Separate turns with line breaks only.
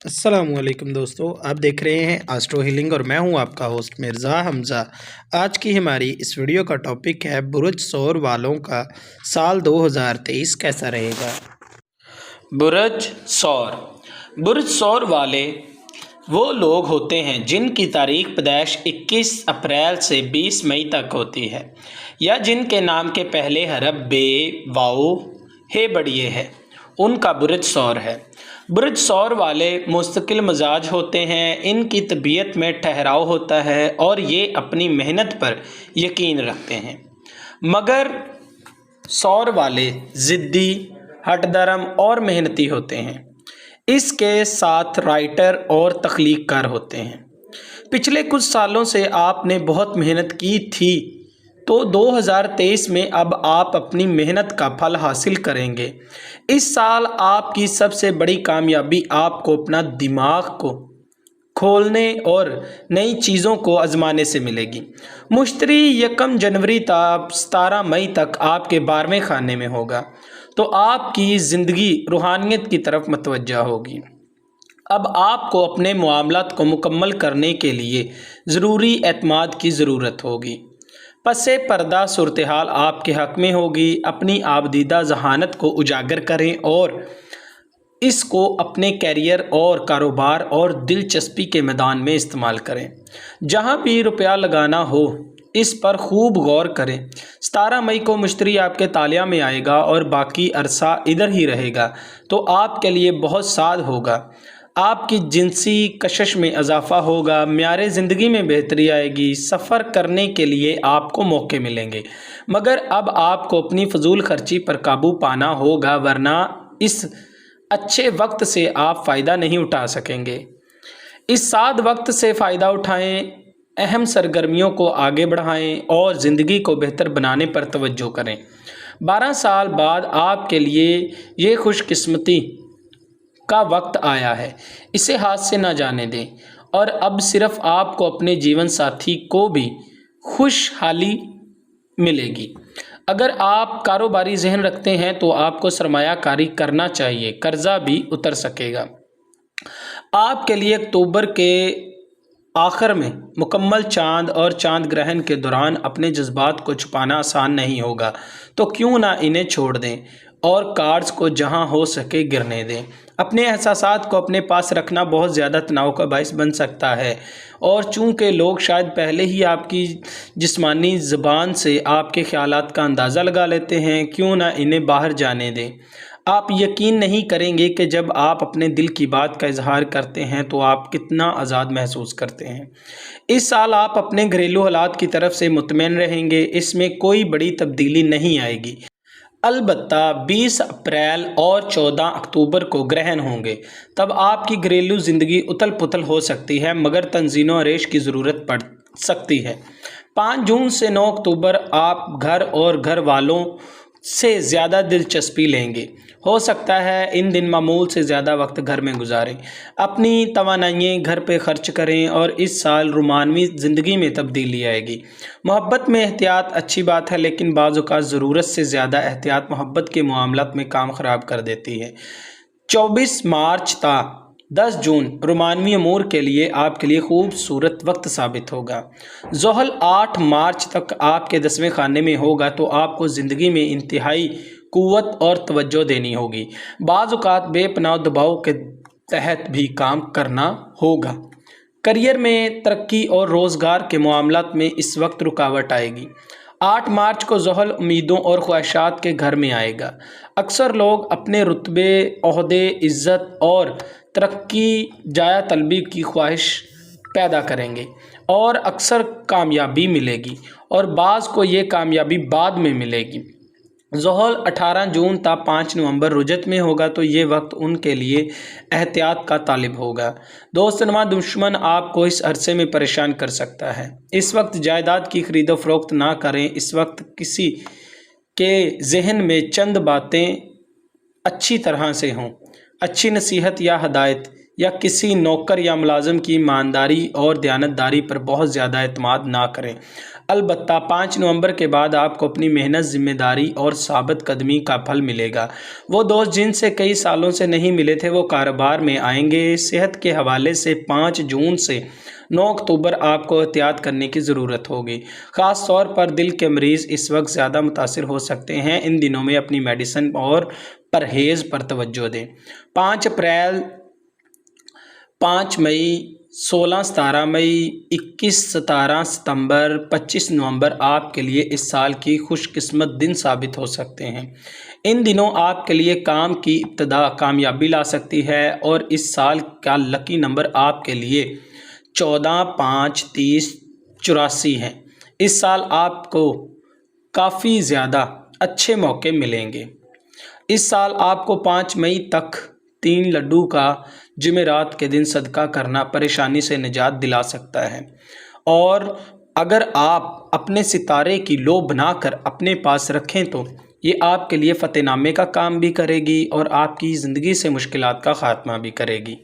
अस्सलाम वालेकुम दोस्तों, आप देख रहे हैं एस्ट्रो हीलिंग और मैं हूं आपका होस्ट मिर्ज़ा हमज़ा। आज की हमारी इस वीडियो का टॉपिक है बुरुज सौर वालों का साल 2023 कैसा रहेगा।
बुरुज सौर वाले वो लोग होते हैं जिनकी तारीख पैदाइश 21 अप्रैल से 20 मई तक होती है या जिनके नाम के पहले हरफ बे, वाओ, हे बढ़िए है, उनका बुरुज सौर है। बुरुज सौर वाले मुस्तकिल मिजाज होते हैं, इनकी तबीयत में ठहराव होता है और ये अपनी मेहनत पर यकीन रखते हैं। मगर सौर वाले ज़िद्दी, हठधर्म और मेहनती होते हैं। इसके साथ राइटर और तख्लीक़कार होते हैं। पिछले कुछ सालों से आपने बहुत मेहनत की थी तो 2023 में अब आप अपनी मेहनत का फल हासिल करेंगे। इस साल आपकी सबसे बड़ी कामयाबी आपको अपना दिमाग को खोलने और नई चीज़ों को आजमाने से मिलेगी। मुश्तरी 1 जनवरी तक 17 मई तक आपके 12वें खाने में होगा तो आपकी ज़िंदगी रूहानियत की तरफ मतवज्जा होगी। अब आपको अपने मामलात को मुकम्मल करने के लिए ज़रूरी एतमाद की ज़रूरत होगी। पसे पर्दा सूरत हाल आपके हक़ में होगी। अपनी आबदीदा ज़हानत को उजागर करें और इसको अपने कैरियर और कारोबार और दिलचस्पी के मैदान में इस्तेमाल करें। जहाँ भी रुपया लगाना हो इस पर खूब गौर करें। 17 मई को मुश्तरी आपके तालिया में आएगा और बाकी अरसा इधर ही रहेगा तो आपके लिए बहुत साद होगा। आपकी जिनसी कशिश में इजाफ़ा होगा, म्यारे ज़िंदगी में बेहतरी आएगी, सफ़र करने के लिए आपको मौके मिलेंगे। मगर अब आपको अपनी फ़जूल खर्ची पर काबू पाना होगा, वरना इस अच्छे वक्त से आप फ़ायदा नहीं उठा सकेंगे। इस साद वक्त से फ़ायदा उठाएं, अहम सरगर्मियों को आगे बढ़ाएं और ज़िंदगी को बेहतर बनाने पर तवज्जो करें। 12 साल बाद आपके लिए ये खुशकिस्मती का वक्त आया है, इसे हाथ से ना जाने दें। और अब सिर्फ आपको अपने जीवन साथी को भी खुशहाली मिलेगी। अगर आप कारोबारी जहन रखते हैं तो आपको सरमायाकारी करना चाहिए, कर्जा भी उतर सकेगा। आपके लिए अक्टूबर के आखिर में मुकम्मल चाँद और चाँद ग्रहण के दौरान अपने जज्बात को छुपाना आसान नहीं होगा, तो क्यों ना इन्हें छोड़ दें और कार्ड्स को जहां हो सके गिरने दें। अपने एहसासात को अपने पास रखना बहुत ज़्यादा तनाव का बायस बन सकता है और चूंकि लोग शायद पहले ही आपकी जिस्मानी ज़बान से आपके ख़यालात का अंदाज़ा लगा लेते हैं, क्यों ना इन्हें बाहर जाने दें। आप यकीन नहीं करेंगे कि जब आप अपने दिल की बात का इजहार करते हैं तो आप कितना आज़ाद महसूस करते हैं। इस साल आप अपने घरेलू हालात की तरफ से मुतमईन रहेंगे, इसमें कोई बड़ी तब्दीली नहीं आएगी। अलबत्ता 20 अप्रैल और 14 अक्टूबर को ग्रहण होंगे, तब आपकी घरेलू ज़िंदगी उथल पुथल हो सकती है, मगर तंजीम और रेश की ज़रूरत पड़ सकती है। 5 जून से 9 अक्टूबर आप घर और घर वालों से ज़्यादा दिलचस्पी लेंगे। हो सकता है इन दिन मामूल से ज़्यादा वक्त घर में गुजारें। अपनी तवानाइयाँ घर पे खर्च करें और इस साल रोमानवी ज़िंदगी में तब्दीली आएगी। मोहब्बत में एहतियात अच्छी बात है, लेकिन बाज़ औक़ात ज़रूरत से ज़्यादा एहतियात मोहब्बत के मामलात में काम ख़राब कर देती है। 24 मार्च ता 10 जून रोमानवी अमूर के लिए आपके लिए खूबसूरत वक्त साबित होगा। ज़ोहल 8 मार्च तक आपके 10वें खाने में होगा तो आपको ज़िंदगी में इंतहाई क़ुव्वत और तवज्जो देनी होगी। बाज़ औक़ात बेपनाह दबाव के तहत भी काम करना होगा। करियर में तरक्की और रोज़गार के मामलात में इस वक्त रुकावट आएगी। 8 मार्च को ज़ोहल उम्मीदों और ख्वाहिशात के घर में आएगा। अक्सर लोग अपने रुतबे, ओहदे, इज़्ज़त और तरक्की जाया तलबी की ख्वाहिश पैदा करेंगे और अक्सर कामयाबी मिलेगी और बाज़ को ये कामयाबी बाद में मिलेगी। ज़ोहल 18 जून ता 5 नवंबर रुजत में होगा तो ये वक्त उनके लिए एहतियात का तालिब होगा। दोस्तनमा दुश्मन आपको इस अरसे में परेशान कर सकता है। इस वक्त जायदाद की खरीदो फरोख्त ना करें। इस वक्त किसी के जहन में चंद बातें अच्छी तरह से हों, अच्छी नसीहत या हदायत یا کسی نوکر یا ملازم کی ایمانداری اور دیانتداری پر بہت زیادہ اعتماد نہ کریں۔ البتہ 5 نومبر کے بعد آپ کو اپنی محنت، ذمہ داری اور ثابت قدمی کا پھل ملے گا۔ وہ دوست جن سے کئی سالوں سے نہیں ملے تھے وہ کاروبار میں آئیں گے۔ صحت کے حوالے سے 5 جون سے 9 اکتوبر آپ کو احتیاط کرنے کی ضرورت ہوگی۔ خاص طور پر دل کے مریض اس وقت زیادہ متاثر ہو سکتے ہیں۔ ان دنوں میں اپنی میڈیسن اور پرہیز پر توجہ دیں۔ 5 اپریل، 5 مئی، 16 17 مئی، 21 17 ستمبر، 25 نومبر آپ کے لیے اس سال کی خوش قسمت دن ثابت ہو سکتے ہیں۔ ان دنوں آپ کے لیے کام کی ابتدا کامیابی لا سکتی ہے اور اس سال کا لکی نمبر آپ کے لیے 14 5 30 84 ہے۔ اس سال آپ کو کافی زیادہ اچھے موقع ملیں گے۔ اس سال آپ کو 5 مئی تک 3 لڈو کا جمعرات کے دن صدقہ کرنا پریشانی سے نجات دلا سکتا ہے، اور اگر آپ اپنے ستارے کی لو بنا کر اپنے پاس رکھیں تو یہ آپ کے لیے فتح نامے کا کام بھی کرے گی اور آپ کی زندگی سے مشکلات کا خاتمہ بھی کرے گی۔